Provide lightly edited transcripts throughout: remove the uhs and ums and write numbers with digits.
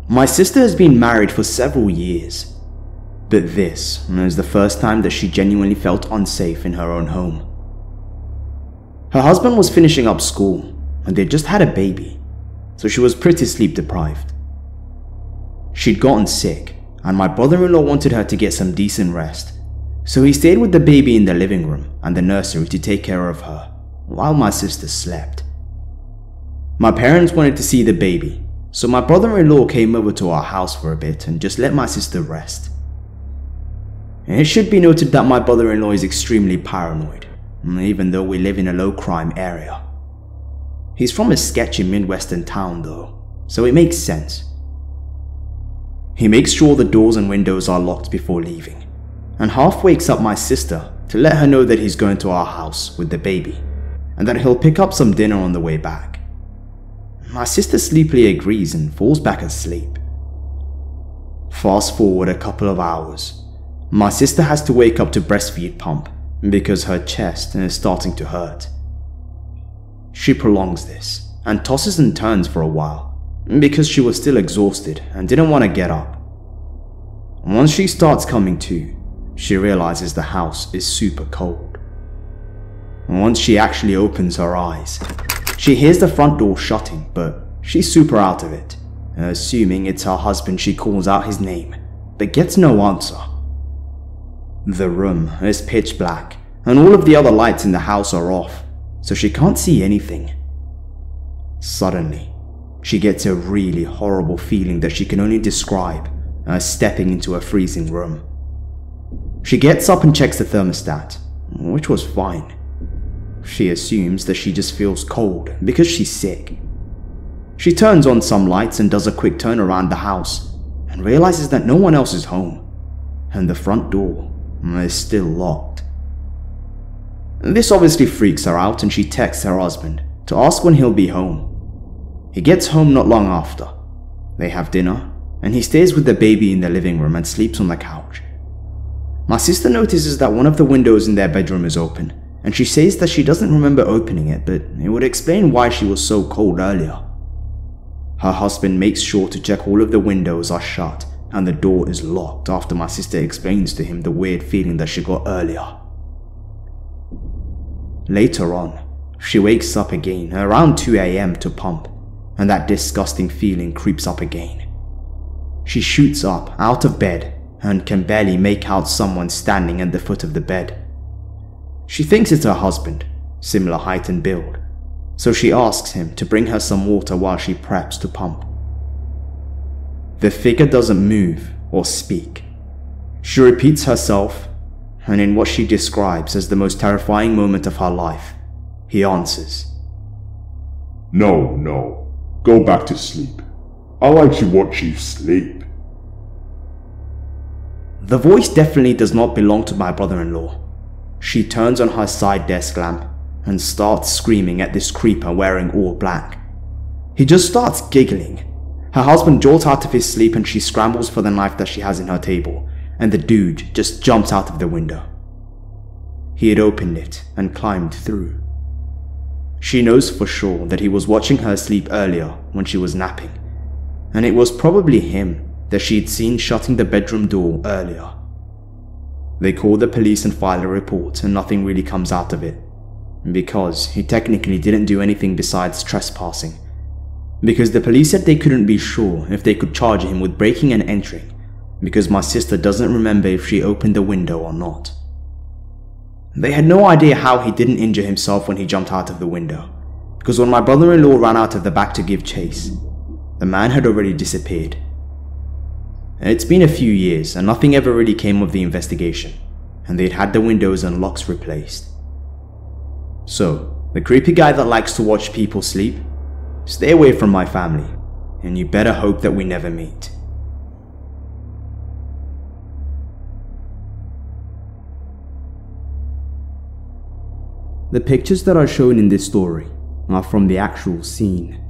My sister has been married for several years, but this is the first time that she genuinely felt unsafe in her own home. Her husband was finishing up school and they just had a baby, so she was pretty sleep deprived. She'd gotten sick and my brother-in-law wanted her to get some decent rest, so he stayed with the baby in the living room and the nursery to take care of her while my sister slept. My parents wanted to see the baby, so my brother-in-law came over to our house for a bit and just let my sister rest. And it should be noted that my brother-in-law is extremely paranoid, even though we live in a low-crime area. He's from a sketchy Midwestern town though, so it makes sense. He makes sure the doors and windows are locked before leaving, and half wakes up my sister to let her know that he's going to our house with the baby, and that he'll pick up some dinner on the way back. My sister sleepily agrees and falls back asleep. Fast forward a couple of hours. My sister has to wake up to breastfeed pump because her chest is starting to hurt. She prolongs this and tosses and turns for a while because she was still exhausted and didn't want to get up. Once she starts coming to, she realizes the house is super cold. Once she actually opens her eyes, she hears the front door shutting, but she's super out of it, assuming it's her husband. She calls out his name, but gets no answer. The room is pitch black and all of the other lights in the house are off, so she can't see anything. Suddenly, she gets a really horrible feeling that she can only describe as stepping into a freezing room. She gets up and checks the thermostat, which was fine. She assumes that she just feels cold because she's sick. She turns on some lights and does a quick turn around the house and realizes that no one else is home, and the front door is still locked. This obviously freaks her out and she texts her husband to ask when he'll be home. He gets home not long after. They have dinner and he stays with the baby in the living room and sleeps on the couch. My sister notices that one of the windows in their bedroom is open, and she says that she doesn't remember opening it, but it would explain why she was so cold earlier. Her husband makes sure to check all of the windows are shut and the door is locked after my sister explains to him the weird feeling that she got earlier. Later on, she wakes up again around 2 AM to pump, and that disgusting feeling creeps up again. She shoots up out of bed and can barely make out someone standing at the foot of the bed. She thinks it's her husband, similar height and build, so she asks him to bring her some water while she preps to pump. The figure doesn't move or speak. She repeats herself, and in what she describes as the most terrifying moment of her life, he answers, No, go back to sleep. I like to watch you sleep. The voice definitely does not belong to my brother-in-law. She turns on her side desk lamp and starts screaming at this creeper wearing all black. He just starts giggling. Her husband jolts out of his sleep and she scrambles for the knife that she has in her table, and the dude just jumps out of the window. He had opened it and climbed through. She knows for sure that he was watching her sleep earlier when she was napping, and it was probably him that she'd seen shutting the bedroom door earlier. They call the police and file a report, and nothing really comes out of it, because he technically didn't do anything besides trespassing, because the police said they couldn't be sure if they could charge him with breaking and entering, because my sister doesn't remember if she opened the window or not. They had no idea how he didn't injure himself when he jumped out of the window, because when my brother-in-law ran out of the back to give chase, the man had already disappeared. It's been a few years and nothing ever really came of the investigation, and they'd had the windows and locks replaced. So, the creepy guy that likes to watch people sleep, stay away from my family, and you better hope that we never meet. The pictures that are shown in this story are from the actual scene.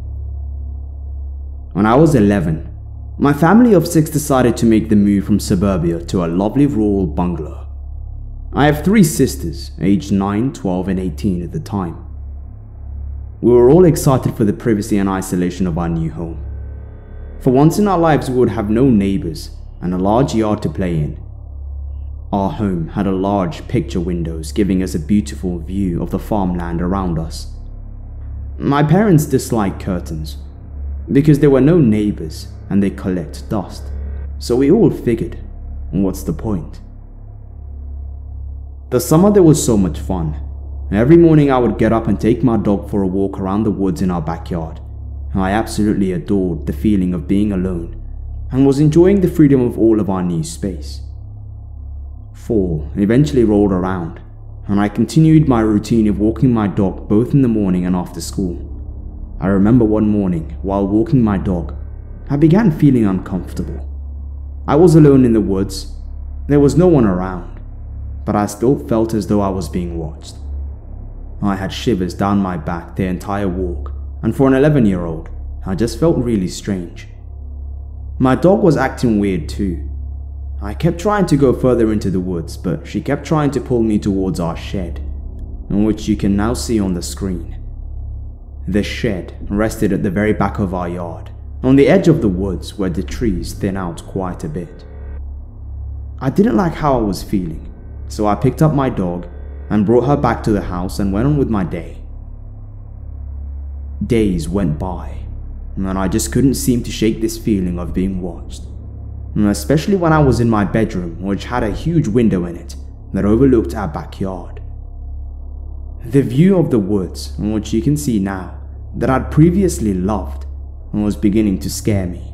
When I was 11, my family of 6 decided to make the move from suburbia to a lovely rural bungalow. I have 3 sisters, aged 9, 12 and 18 at the time. We were all excited for the privacy and isolation of our new home. For once in our lives, we would have no neighbors and a large yard to play in. Our home had a large picture windows giving us a beautiful view of the farmland around us. My parents disliked curtains because there were no neighbors and they collect dust. So we all figured, what's the point? The summer there was so much fun. Every morning I would get up and take my dog for a walk around the woods in our backyard. I absolutely adored the feeling of being alone and was enjoying the freedom of all of our new space. Fall eventually rolled around and I continued my routine of walking my dog both in the morning and after school. I remember one morning while walking my dog, I began feeling uncomfortable. I was alone in the woods. There was no one around, but I still felt as though I was being watched. I had shivers down my back the entire walk, and for an 11-year-old, I just felt really strange. My dog was acting weird too. I kept trying to go further into the woods, but she kept trying to pull me towards our shed, which you can now see on the screen. The shed rested at the very back of our yard, on the edge of the woods where the trees thin out quite a bit. I didn't like how I was feeling, so I picked up my dog and brought her back to the house and went on with my day. Days went by, and I just couldn't seem to shake this feeling of being watched, especially when I was in my bedroom, which had a huge window in it that overlooked our backyard. The view of the woods, which you can see now, that I'd previously loved, was beginning to scare me.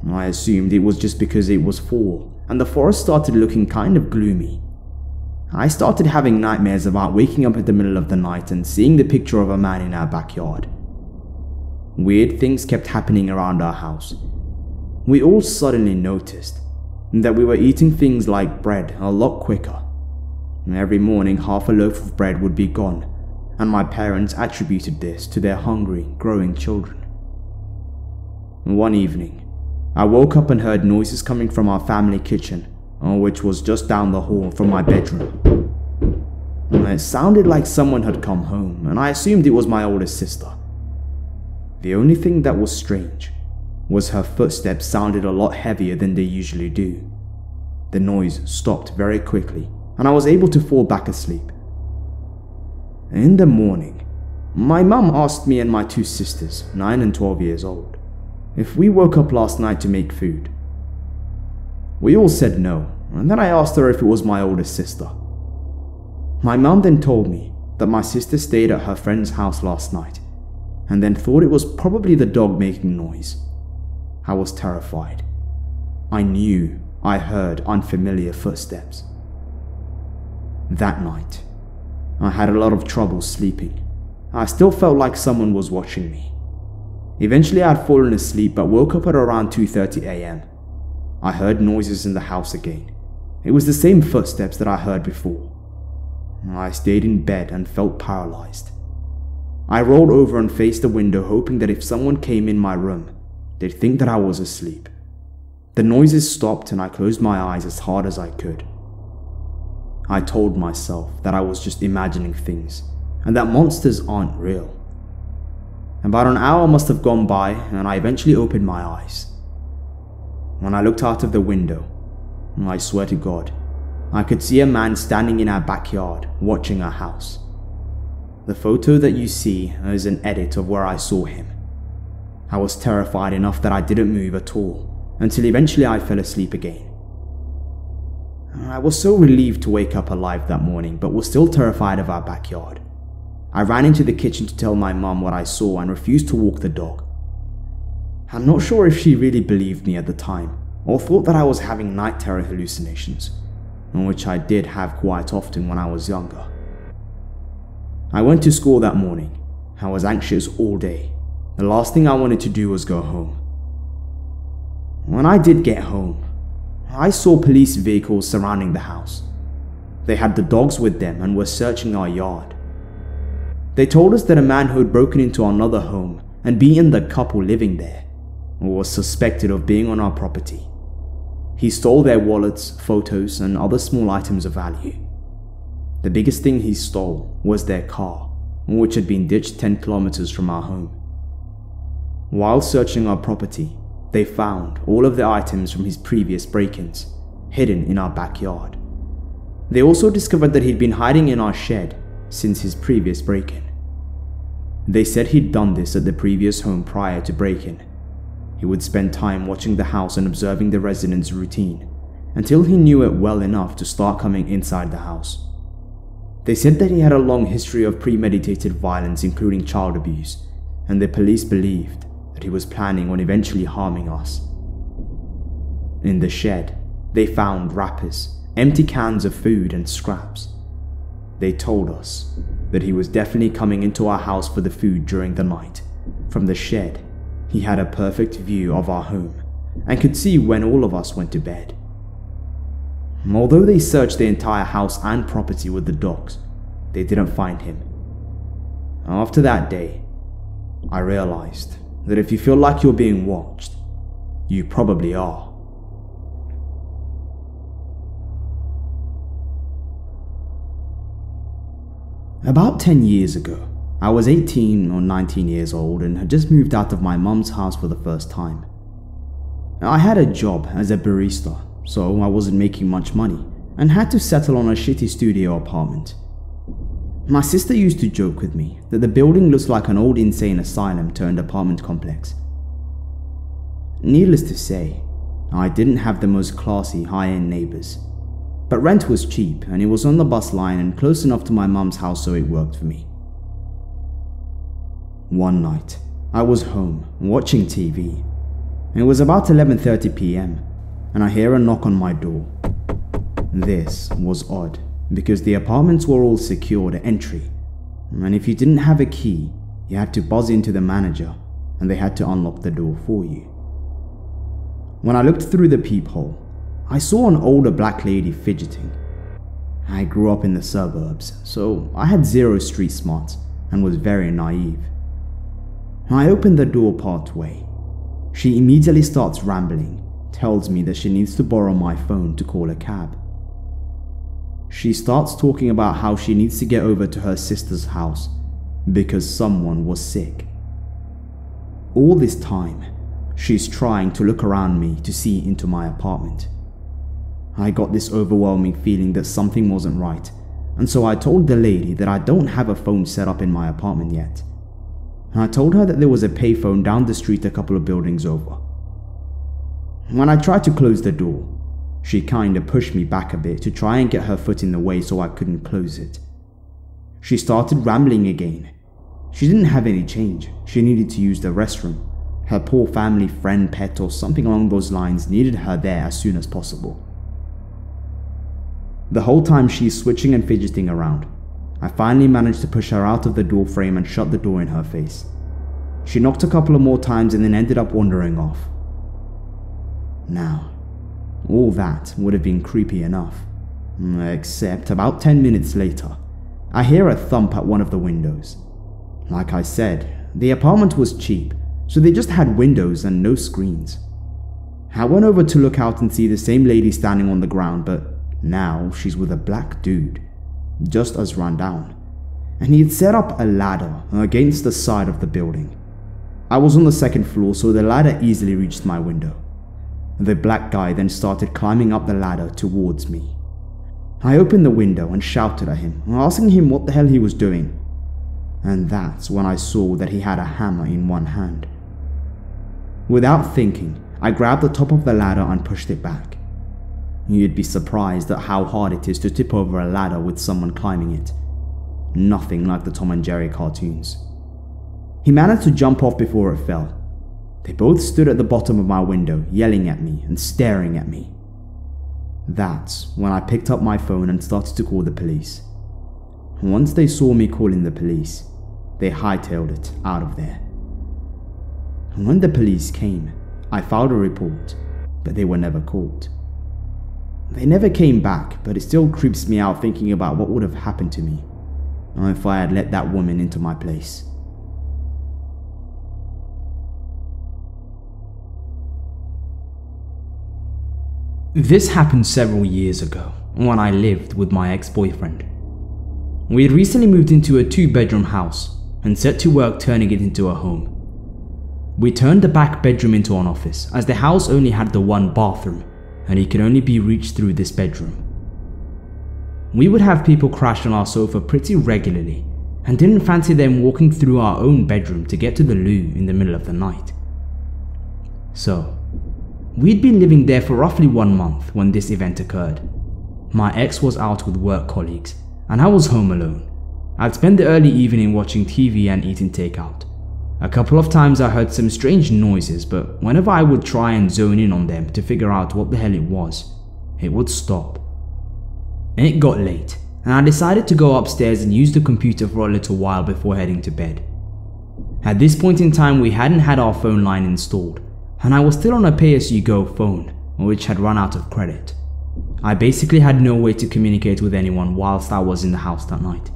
I assumed it was just because it was fall and the forest started looking kind of gloomy. I started having nightmares about waking up in the middle of the night and seeing the picture of a man in our backyard. Weird things kept happening around our house. We all suddenly noticed that we were eating things like bread a lot quicker. Every morning half a loaf of bread would be gone, and my parents attributed this to their hungry, growing children. One evening, I woke up and heard noises coming from our family kitchen, which was just down the hall from my bedroom. It sounded like someone had come home, and I assumed it was my oldest sister. The only thing that was strange was her footsteps sounded a lot heavier than they usually do. The noise stopped very quickly, and I was able to fall back asleep. In the morning, my mum asked me and my two sisters, 9 and 12 years old, if we woke up last night to make food. We all said no, and then I asked her if it was my oldest sister. My mum then told me that my sister stayed at her friend's house last night, and then thought it was probably the dog making noise. I was terrified. I knew I heard unfamiliar footsteps. That night, I had a lot of trouble sleeping. I still felt like someone was watching me. Eventually I had fallen asleep but woke up at around 2:30 a.m. I heard noises in the house again. It was the same footsteps that I heard before. I stayed in bed and felt paralyzed. I rolled over and faced the window, hoping that if someone came in my room, they'd think that I was asleep. The noises stopped and I closed my eyes as hard as I could. I told myself that I was just imagining things and that monsters aren't real. About an hour must have gone by and I eventually opened my eyes. When I looked out of the window, I swear to God, I could see a man standing in our backyard watching our house. The photo that you see is an edit of where I saw him. I was terrified enough that I didn't move at all until eventually I fell asleep again. I was so relieved to wake up alive that morning, but was still terrified of our backyard. I ran into the kitchen to tell my mum what I saw and refused to walk the dog. I'm not sure if she really believed me at the time or thought that I was having night terror hallucinations, which I did have quite often when I was younger. I went to school that morning. I was anxious all day. The last thing I wanted to do was go home. When I did get home, I saw police vehicles surrounding the house. They had the dogs with them and were searching our yard. They told us that a man who had broken into another home and beaten the couple living there was suspected of being on our property. He stole their wallets, photos, and other small items of value. The biggest thing he stole was their car, which had been ditched 10 kilometers from our home. While searching our property, they found all of the items from his previous break-ins hidden in our backyard. They also discovered that he'd been hiding in our shed since his previous break-in. They said he'd done this at the previous home prior to break-in. He would spend time watching the house and observing the residents' routine until he knew it well enough to start coming inside the house. They said that he had a long history of premeditated violence, including child abuse, and the police believed that he was planning on eventually harming us. In the shed, they found wrappers, empty cans of food, and scraps. They told us that he was definitely coming into our house for the food during the night. From the shed, he had a perfect view of our home and could see when all of us went to bed. Although they searched the entire house and property with the dogs, they didn't find him. After that day, I realized that if you feel like you're being watched, you probably are. About 10 years ago, I was 18 or 19 years old and had just moved out of my mum's house for the first time. I had a job as a barista, so I wasn't making much money and had to settle on a shitty studio apartment. My sister used to joke with me that the building looks like an old insane asylum turned apartment complex. Needless to say, I didn't have the most classy high-end neighbors, but rent was cheap and it was on the bus line and close enough to my mum's house, so it worked for me. One night, I was home watching TV. It was about 11:30 p.m. and I hear a knock on my door. This was odd because the apartments were all secured at entry, and if you didn't have a key, you had to buzz into the manager and they had to unlock the door for you. When I looked through the peephole, I saw an older black lady fidgeting. I grew up in the suburbs, so I had zero street smarts and was very naive. I opened the door partway. She immediately starts rambling, tells me that she needs to borrow my phone to call a cab. She starts talking about how she needs to get over to her sister's house because someone was sick. All this time, she's trying to look around me to see into my apartment. I got this overwhelming feeling that something wasn't right, and so I told the lady that I don't have a phone set up in my apartment yet. I told her that there was a payphone down the street a couple of buildings over. When I tried to close the door, she kinda pushed me back a bit to try and get her foot in the way so I couldn't close it. She started rambling again. She didn't have any change. She needed to use the restroom. Her poor family friend, pet, or something along those lines needed her there as soon as possible. The whole time she's switching and fidgeting around, I finally managed to push her out of the door frame and shut the door in her face. She knocked a couple of more times and then ended up wandering off. Now, all that would have been creepy enough, except about 10 minutes later, I hear a thump at one of the windows. Like I said, the apartment was cheap, so they just had windows and no screens. I went over to look out and see the same lady standing on the ground, but now she's with a black dude, just as run down, and he had set up a ladder against the side of the building. I was on the second floor, so the ladder easily reached my window. The black guy then started climbing up the ladder towards me. I opened the window and shouted at him, asking him what the hell he was doing, and that's when I saw that he had a hammer in one hand. Without thinking, I grabbed the top of the ladder and pushed it back. You'd be surprised at how hard it is to tip over a ladder with someone climbing it. Nothing like the Tom and Jerry cartoons. He managed to jump off before it fell. They both stood at the bottom of my window, yelling at me and staring at me. That's when I picked up my phone and started to call the police. Once they saw me calling the police, they hightailed it out of there. When the police came, I filed a report, but they were never caught. They never came back, but it still creeps me out thinking about what would have happened to me if I had let that woman into my place. This happened several years ago, when I lived with my ex-boyfriend. We had recently moved into a 2-bedroom house and set to work turning it into a home. We turned the back bedroom into an office, as the house only had the one bathroom, and it could only be reached through this bedroom. We would have people crash on our sofa pretty regularly, and didn't fancy them walking through our own bedroom to get to the loo in the middle of the night. So, we'd been living there for roughly 1 month when this event occurred. My ex was out with work colleagues, and I was home alone. I'd spent the early evening watching TV and eating takeout. A couple of times I heard some strange noises, but whenever I would try and zone in on them to figure out what the hell it was, it would stop. It got late, and I decided to go upstairs and use the computer for a little while before heading to bed. At this point in time, we hadn't had our phone line installed, and I was still on a pay-as-you-go phone, which had run out of credit. I basically had no way to communicate with anyone whilst I was in the house that night.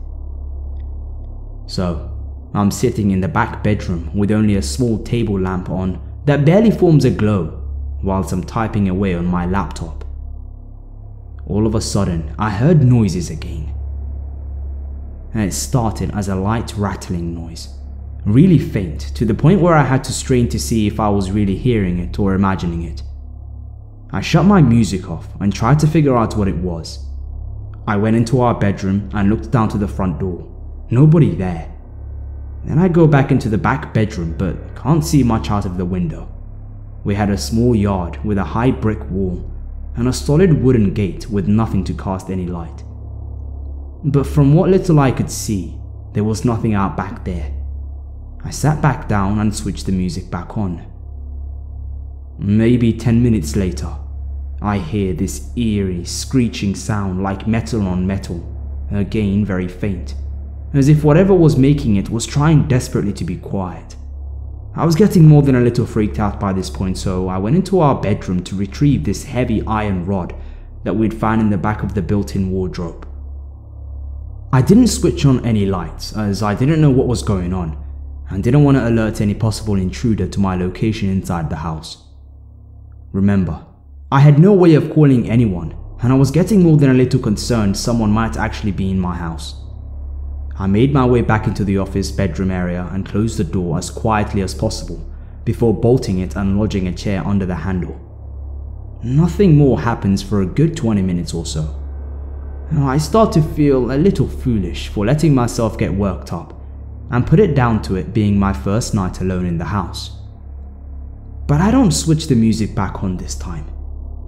So, I'm sitting in the back bedroom with only a small table lamp on that barely forms a glow whilst I'm typing away on my laptop. All of a sudden, I heard noises again. And it started as a light rattling noise, really faint, to the point where I had to strain to see if I was really hearing it or imagining it. I shut my music off and tried to figure out what it was. I went into our bedroom and looked down to the front door. Nobody there. Then I go back into the back bedroom but can't see much out of the window. We had a small yard with a high brick wall and a solid wooden gate with nothing to cast any light. But from what little I could see, there was nothing out back there. I sat back down and switched the music back on. Maybe 10 minutes later, I hear this eerie, screeching sound like metal on metal, again very faint, as if whatever was making it was trying desperately to be quiet. I was getting more than a little freaked out by this point, so I went into our bedroom to retrieve this heavy iron rod that we'd found in the back of the built-in wardrobe. I didn't switch on any lights, as I didn't know what was going on, and didn't want to alert any possible intruder to my location inside the house. Remember, I had no way of calling anyone, and I was getting more than a little concerned someone might actually be in my house. I made my way back into the office bedroom area and closed the door as quietly as possible before bolting it and lodging a chair under the handle. Nothing more happens for a good 20 minutes or so. I start to feel a little foolish for letting myself get worked up, and put it down to it being my first night alone in the house. But I don't switch the music back on this time,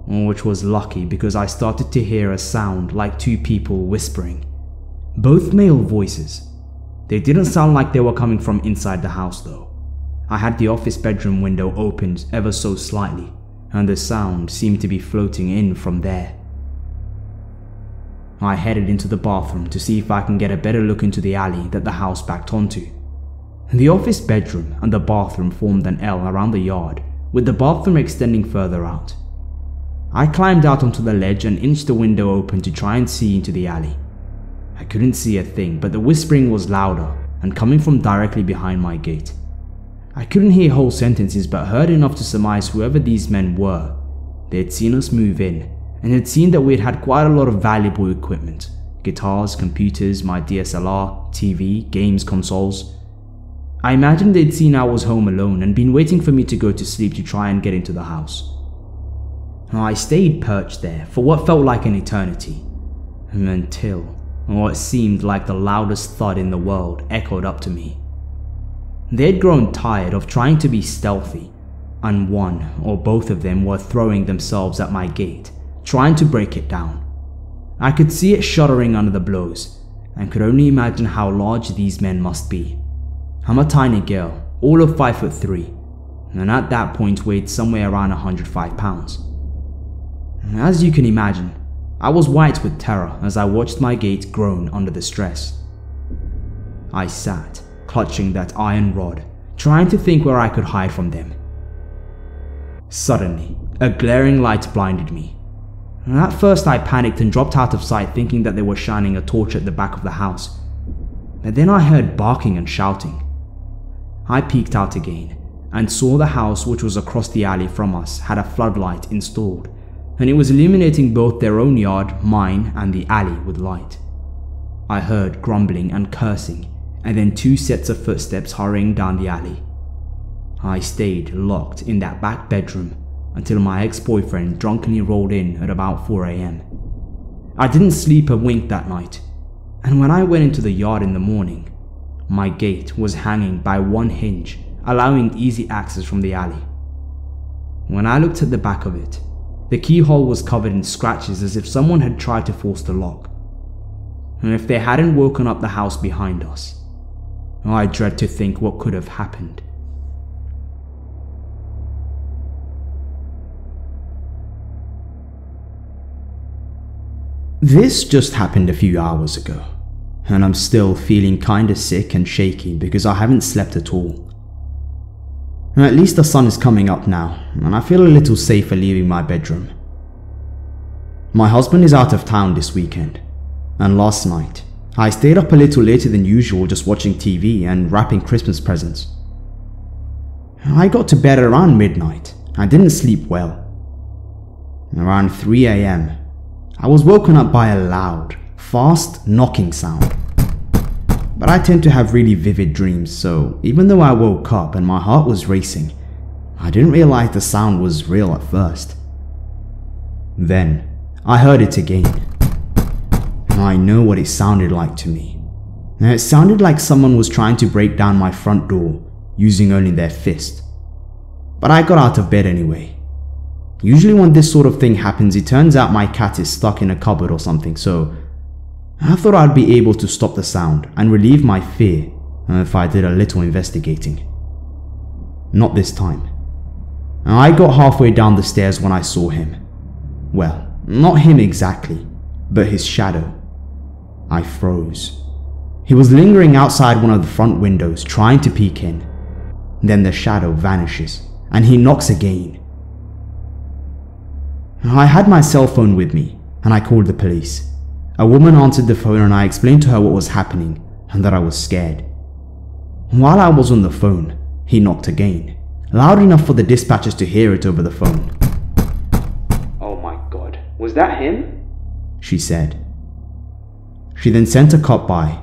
which was lucky because I started to hear a sound like two people whispering. Both male voices. They didn't sound like they were coming from inside the house though. I had the office bedroom window opened ever so slightly, and the sound seemed to be floating in from there. I headed into the bathroom to see if I can get a better look into the alley that the house backed onto. The office bedroom and the bathroom formed an L around the yard, with the bathroom extending further out. I climbed out onto the ledge and inched the window open to try and see into the alley. I couldn't see a thing, but the whispering was louder and coming from directly behind my gate. I couldn't hear whole sentences but heard enough to surmise whoever these men were. They had seen us move in, and had seen that we had quite a lot of valuable equipment. Guitars, computers, my DSLR, TV, games consoles. I imagined they'd seen I was home alone and been waiting for me to go to sleep to try and get into the house. I stayed perched there for what felt like an eternity, until what seemed like the loudest thud in the world echoed up to me. They'd grown tired of trying to be stealthy, and one or both of them were throwing themselves at my gate, trying to break it down. I could see it shuddering under the blows, and could only imagine how large these men must be. I'm a tiny girl, all of 5'3", and at that point weighed somewhere around 105 pounds. As you can imagine, I was white with terror as I watched my gate groan under the stress. I sat, clutching that iron rod, trying to think where I could hide from them. Suddenly, a glaring light blinded me. At first I panicked and dropped out of sight, thinking that they were shining a torch at the back of the house. But then I heard barking and shouting. I peeked out again and saw the house, which was across the alley from us, had a floodlight installed, and it was illuminating both their own yard, mine, and the alley with light. I heard grumbling and cursing, and then two sets of footsteps hurrying down the alley. I stayed locked in that back bedroom until my ex-boyfriend drunkenly rolled in at about 4 a.m. I didn't sleep a wink that night, and when I went into the yard in the morning, my gate was hanging by one hinge, allowing easy access from the alley. When I looked at the back of it, the keyhole was covered in scratches as if someone had tried to force the lock. And if they hadn't woken up the house behind us, I dread to think what could have happened. This just happened a few hours ago, and I'm still feeling kinda sick and shaky because I haven't slept at all. At least the sun is coming up now, and I feel a little safer leaving my bedroom. My husband is out of town this weekend, and last night, I stayed up a little later than usual just watching TV and wrapping Christmas presents. I got to bed around midnight. I didn't sleep well. Around 3 a.m., I was woken up by a loud, fast knocking sound. But I tend to have really vivid dreams, so even though I woke up and my heart was racing, I didn't realize the sound was real at first. Then, I heard it again. And I know what it sounded like to me. And it sounded like someone was trying to break down my front door using only their fist. But I got out of bed anyway. Usually when this sort of thing happens, it turns out my cat is stuck in a cupboard or something, so I thought I'd be able to stop the sound and relieve my fear if I did a little investigating. Not this time. I got halfway down the stairs when I saw him. Well, not him exactly, but his shadow. I froze. He was lingering outside one of the front windows, trying to peek in. Then the shadow vanishes, and he knocks again. I had my cell phone with me, and I called the police. A woman answered the phone and I explained to her what was happening and that I was scared. While I was on the phone, he knocked again, loud enough for the dispatchers to hear it over the phone. "Oh my God, was that him?" she said. She then sent a cop by.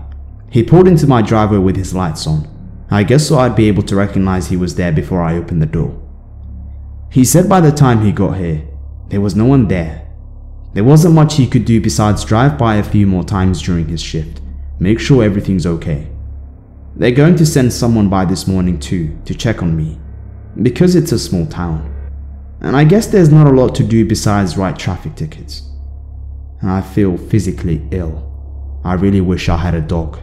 He pulled into my driveway with his lights on, I guess so I'd be able to recognize he was there before I opened the door. He said by the time he got here, there was no one there. There wasn't much he could do besides drive by a few more times during his shift, make sure everything's okay. They're going to send someone by this morning too, to check on me, because it's a small town. And I guess there's not a lot to do besides write traffic tickets. I feel physically ill. I really wish I had a dog.